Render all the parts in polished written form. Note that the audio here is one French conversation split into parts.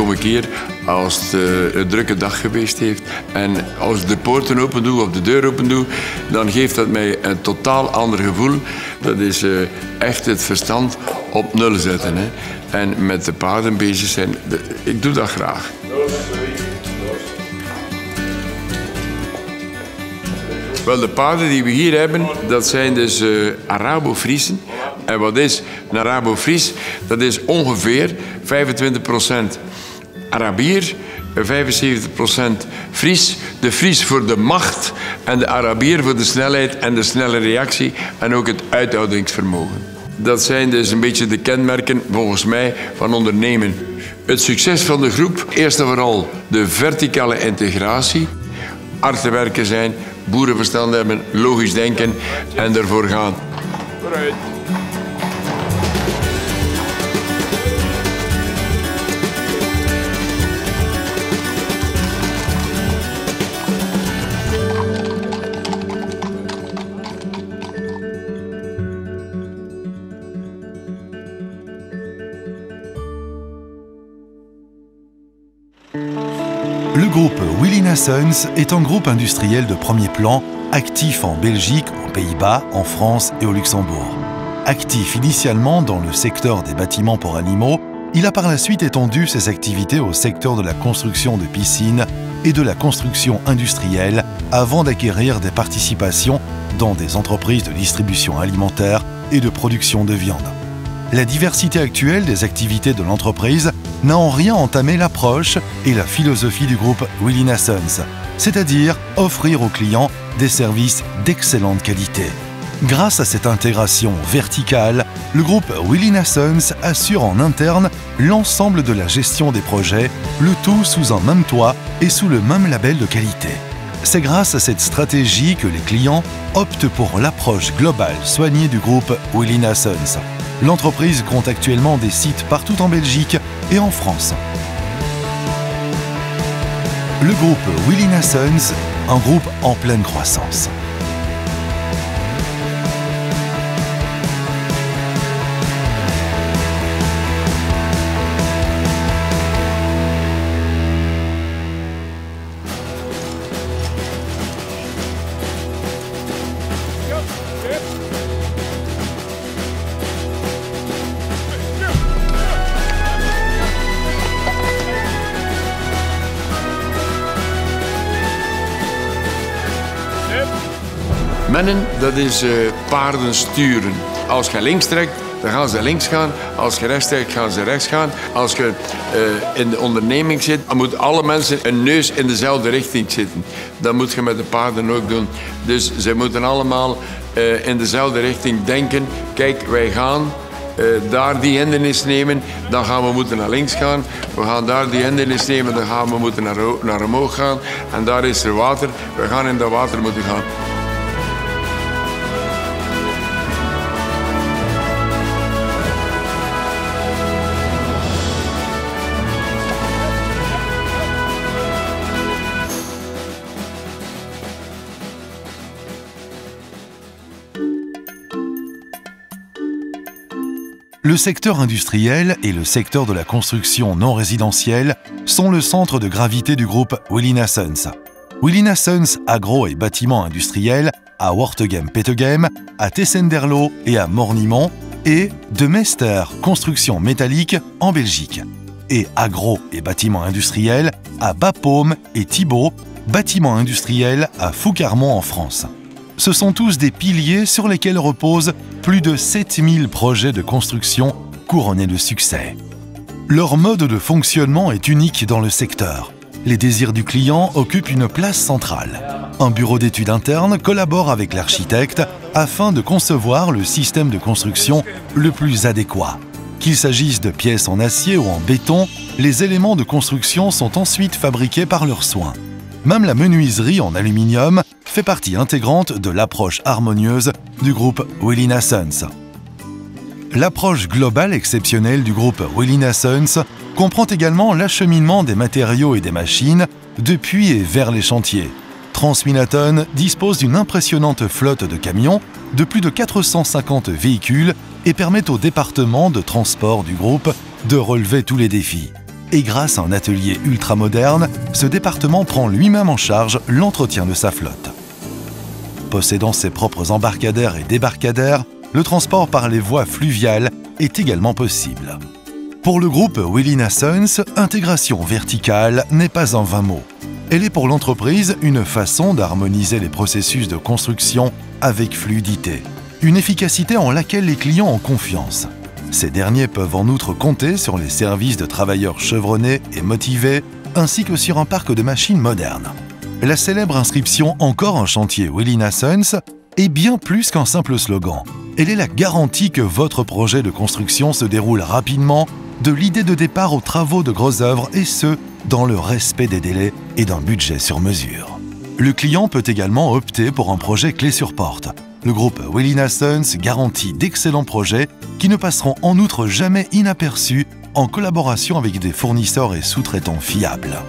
komen een keer als het een drukke dag geweest heeft. En als ik de poorten open doe of de deur open doe, dan geeft dat mij een totaal ander gevoel. Dat is echt het verstand op nul zetten. Hè. En met de paarden bezig zijn, ik doe dat graag. Wel, de paarden die we hier hebben, dat zijn dus Arabo-Friesen. En wat is een Arabo-Fries? Dat is ongeveer 25% Arabier, 75% Fries. De Fries voor de macht en de Arabier voor de snelheid en de snelle reactie en ook het uithoudingsvermogen. Dat zijn dus een beetje de kenmerken, volgens mij, van ondernemen. Het succes van de groep, eerst en vooral de verticale integratie. Hard te werken zijn, boerenverstand hebben, logisch denken en ervoor gaan. Vooruit. Le groupe Willy & Sons est un groupe industriel de premier plan, actif en Belgique, aux Pays-Bas, en France et au Luxembourg. Actif initialement dans le secteur des bâtiments pour animaux, il a par la suite étendu ses activités au secteur de la construction de piscines et de la construction industrielle avant d'acquérir des participations dans des entreprises de distribution alimentaire et de production de viande. La diversité actuelle des activités de l'entreprise n'a en rien entamé l'approche et la philosophie du groupe Willy & Sons, c'est-à-dire offrir aux clients des services d'excellente qualité. Grâce à cette intégration verticale, le groupe Willy & Sons assure en interne l'ensemble de la gestion des projets, le tout sous un même toit et sous le même label de qualité. C'est grâce à cette stratégie que les clients optent pour l'approche globale soignée du groupe Willy & Sons. L'entreprise compte actuellement des sites partout en Belgique et en France. Le groupe Willy & Sons, un groupe en pleine croissance. Mennen, dat is paarden sturen. Als je links trekt, dan gaan ze links gaan. Als je rechts trekt, gaan ze rechts gaan. Als je in de onderneming zit, dan moeten alle mensen een neus in dezelfde richting zitten. Dat moet je met de paarden ook doen. Dus ze moeten allemaal in dezelfde richting denken. Kijk, wij gaan daar die hindernis nemen, dan gaan we moeten naar links gaan. We gaan daar die hindernis nemen, dan gaan we moeten naar omhoog gaan. En daar is er water. We gaan in dat water moeten gaan. Le secteur industriel et le secteur de la construction non résidentielle sont le centre de gravité du groupe Willy & Sons. Willy & Sons agro et bâtiments industriels à Wortegem-Petegem, à Tessenderlo et à Mornimont, et de Mester Construction métallique en Belgique. Et agro et bâtiments industriels à Bapaume et Thibault, bâtiments industriels à Foucarmont en France. Ce sont tous des piliers sur lesquels reposent plus de 7000 projets de construction couronnés de succès. Leur mode de fonctionnement est unique dans le secteur. Les désirs du client occupent une place centrale. Un bureau d'études interne collabore avec l'architecte afin de concevoir le système de construction le plus adéquat. Qu'il s'agisse de pièces en acier ou en béton, les éléments de construction sont ensuite fabriqués par leurs soins. Même la menuiserie en aluminium fait partie intégrante de l'approche harmonieuse du groupe Willy & Sons. L'approche globale exceptionnelle du groupe Willy & Sons comprend également l'acheminement des matériaux et des machines depuis et vers les chantiers. Transminaton dispose d'une impressionnante flotte de camions de plus de 450 véhicules et permet au département de transport du groupe de relever tous les défis. Et grâce à un atelier ultramoderne, ce département prend lui-même en charge l'entretien de sa flotte. Possédant ses propres embarcadères et débarcadères, le transport par les voies fluviales est également possible. Pour le groupe Willina Sons, intégration verticale n'est pas un vain mot. Elle est pour l'entreprise une façon d'harmoniser les processus de construction avec fluidité, une efficacité en laquelle les clients ont confiance. Ces derniers peuvent en outre compter sur les services de travailleurs chevronnés et motivés, ainsi que sur un parc de machines modernes. La célèbre inscription « Encore un chantier Willina Sons » est bien plus qu'un simple slogan. Elle est la garantie que votre projet de construction se déroule rapidement, de l'idée de départ aux travaux de grosses œuvres, et ce, dans le respect des délais et d'un budget sur mesure. Le client peut également opter pour un projet clé sur porte. Le groupe Willina Sons garantit d'excellents projets qui ne passeront en outre jamais inaperçus en collaboration avec des fournisseurs et sous-traitants fiables.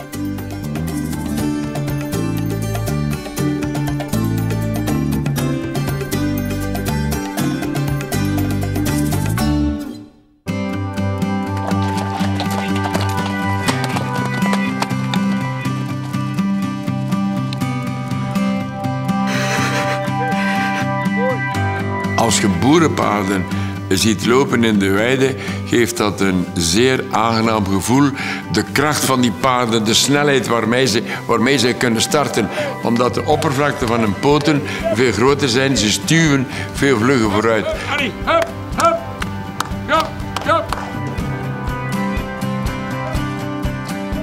Als je boerenpaarden ziet lopen in de weide, geeft dat een zeer aangenaam gevoel. De kracht van die paarden, de snelheid waarmee ze kunnen starten. Omdat de oppervlakte van hun poten veel groter zijn, ze stuwen veel vlugger vooruit. Harry, hup, hup, jop, jop.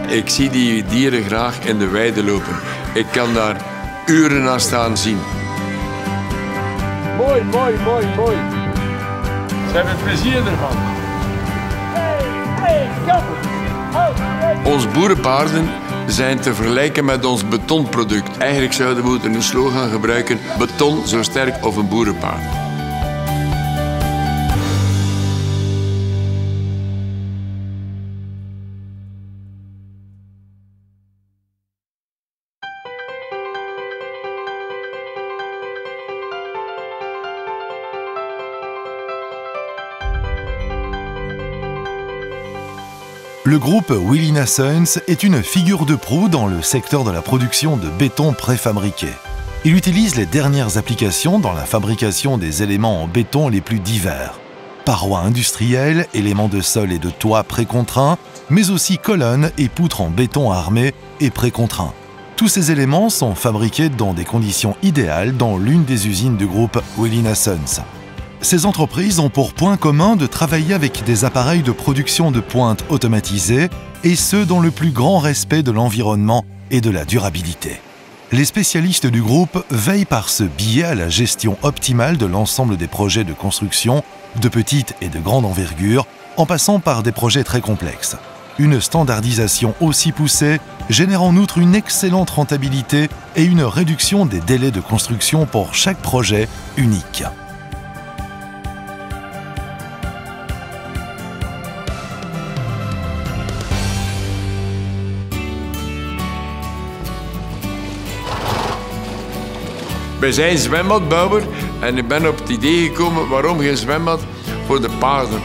Ik zie die dieren graag in de weide lopen. Ik kan daar uren naar staan zien. Mooi, mooi, mooi, mooi. Ze hebben plezier ervan. Ons boerenpaarden zijn te vergelijken met ons betonproduct. Eigenlijk zouden we moeten een slogan gebruiken: beton zo sterk of een boerenpaard. Le groupe Willina Sons est une figure de proue dans le secteur de la production de béton préfabriqué. Il utilise les dernières applications dans la fabrication des éléments en béton les plus divers. Parois industrielles, éléments de sol et de toit précontraints, mais aussi colonnes et poutres en béton armé et précontraints. Tous ces éléments sont fabriqués dans des conditions idéales dans l'une des usines du groupe Willina Sons. Ces entreprises ont pour point commun de travailler avec des appareils de production de pointe automatisés, et ce dans le plus grand respect de l'environnement et de la durabilité. Les spécialistes du groupe veillent par ce biais à la gestion optimale de l'ensemble des projets de construction, de petite et de grande envergure, en passant par des projets très complexes. Une standardisation aussi poussée génère en outre une excellente rentabilité et une réduction des délais de construction pour chaque projet unique. Wij zijn zwembadbouwer en ik ben op het idee gekomen waarom geen zwembad voor de paarden.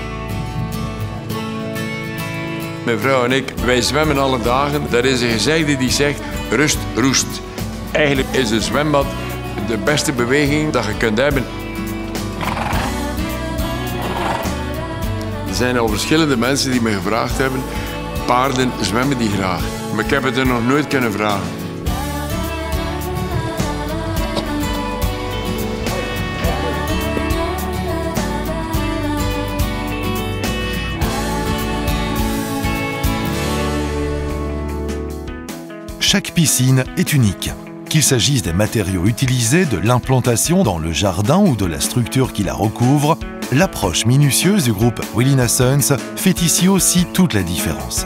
Mijn vrouw en ik, wij zwemmen alle dagen. Er is een gezegde die zegt, rust roest. Eigenlijk is een zwembad de beste beweging dat je kunt hebben. Er zijn al verschillende mensen die me gevraagd hebben, paarden zwemmen die graag. Maar ik heb het er nog nooit kunnen vragen. Chaque piscine est unique. Qu'il s'agisse des matériaux utilisés, de l'implantation dans le jardin ou de la structure qui la recouvre, l'approche minutieuse du groupe Willina Sons fait ici aussi toute la différence.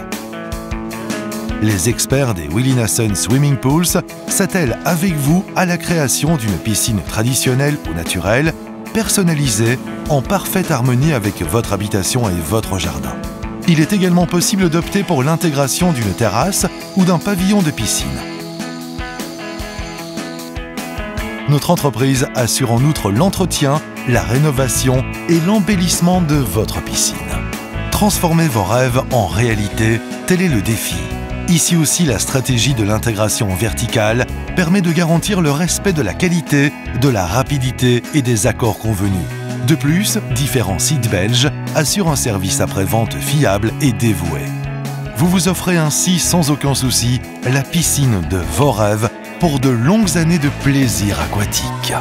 Les experts des Willina Sons Swimming Pools s'attellent avec vous à la création d'une piscine traditionnelle ou naturelle, personnalisée, en parfaite harmonie avec votre habitation et votre jardin. Il est également possible d'opter pour l'intégration d'une terrasse ou d'un pavillon de piscine. Notre entreprise assure en outre l'entretien, la rénovation et l'embellissement de votre piscine. Transformer vos rêves en réalité, tel est le défi. Ici aussi, la stratégie de l'intégration verticale permet de garantir le respect de la qualité, de la rapidité et des accords convenus. De plus, différents sites belges assurent un service après-vente fiable et dévoué. Vous vous offrez ainsi sans aucun souci la piscine de vos rêves pour de longues années de plaisir aquatique.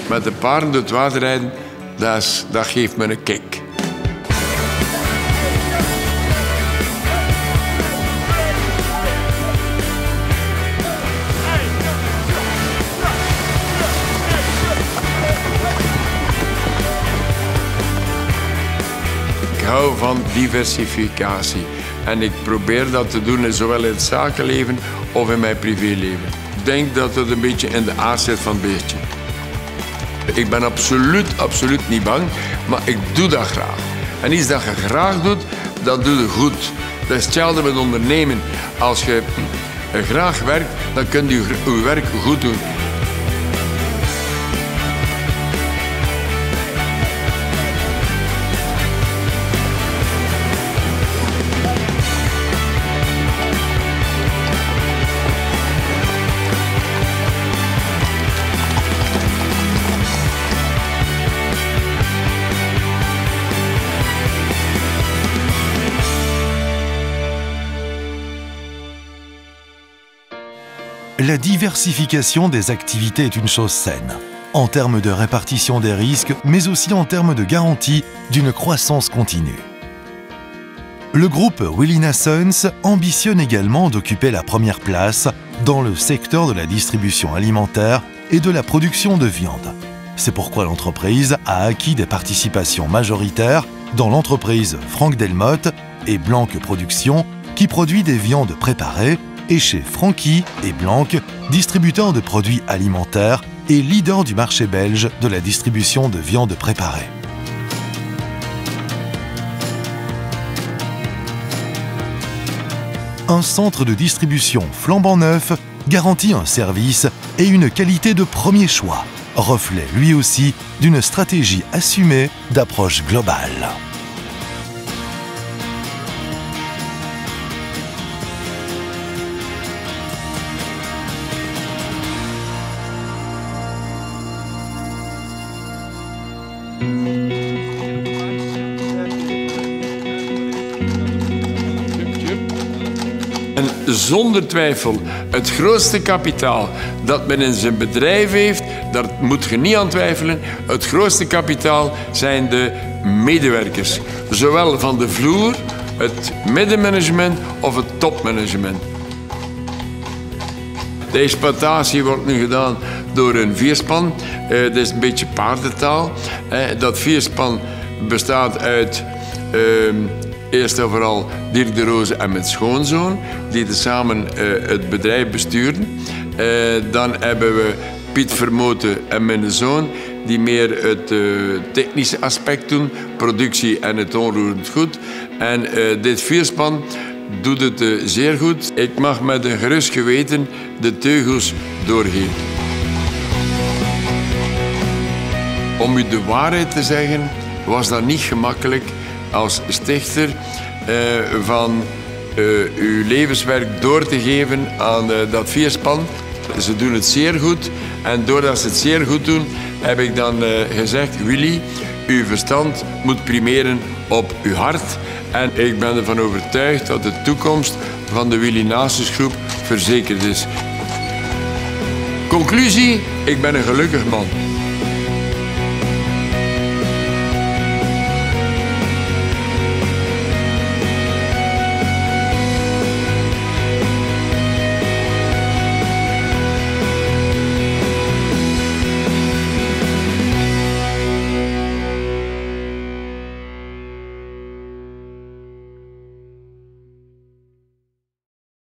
Met de paarden door het water rijden, dat geeft me een kick. Ik hou van diversificatie en ik probeer dat te doen zowel in het zakenleven of in mijn privéleven. Ik denk dat het een beetje in de aard zit van het beestje. Ik ben absoluut niet bang, maar ik doe dat graag. En iets dat je graag doet, dat doe je goed. Dat is hetzelfde met ondernemen. Als je graag werkt, dan kun je je werk goed doen. La diversification des activités est une chose saine, en termes de répartition des risques, mais aussi en termes de garantie d'une croissance continue. Le groupe Wilina Sons ambitionne également d'occuper la première place dans le secteur de la distribution alimentaire et de la production de viande. C'est pourquoi l'entreprise a acquis des participations majoritaires dans l'entreprise Franck Delmotte et Blanque Production, qui produit des viandes préparées, et chez Francky et Blanque, distributeurs de produits alimentaires et leader du marché belge de la distribution de viande préparée. Un centre de distribution flambant neuf garantit un service et une qualité de premier choix, reflet lui aussi d'une stratégie assumée d'approche globale. En zonder twijfel, het grootste kapitaal dat men in zijn bedrijf heeft, daar moet je niet aan twijfelen. Het grootste kapitaal zijn de medewerkers. Zowel van de vloer, het middenmanagement of het topmanagement. De exploitatie wordt nu gedaan door een vierspan. Dat is een beetje paardentaal. Dat vierspan bestaat uit eerst en vooral Dirk de Roze en mijn schoonzoon, die samen het bedrijf bestuurden. Dan hebben we Piet Vermoten en mijn zoon, die meer het technische aspect doen, productie en het onroerend goed. En dit vierspan doet het zeer goed. Ik mag met een gerust geweten de teugels doorgeven. Om u de waarheid te zeggen, was dat niet gemakkelijk als stichter van uw levenswerk door te geven aan dat vierspan. Ze doen het zeer goed en doordat ze het zeer goed doen, heb ik dan gezegd: Willy, uw verstand moet primeren op uw hart. En ik ben ervan overtuigd dat de toekomst van de Willy Nasus Groep verzekerd is. Conclusie, ik ben een gelukkig man.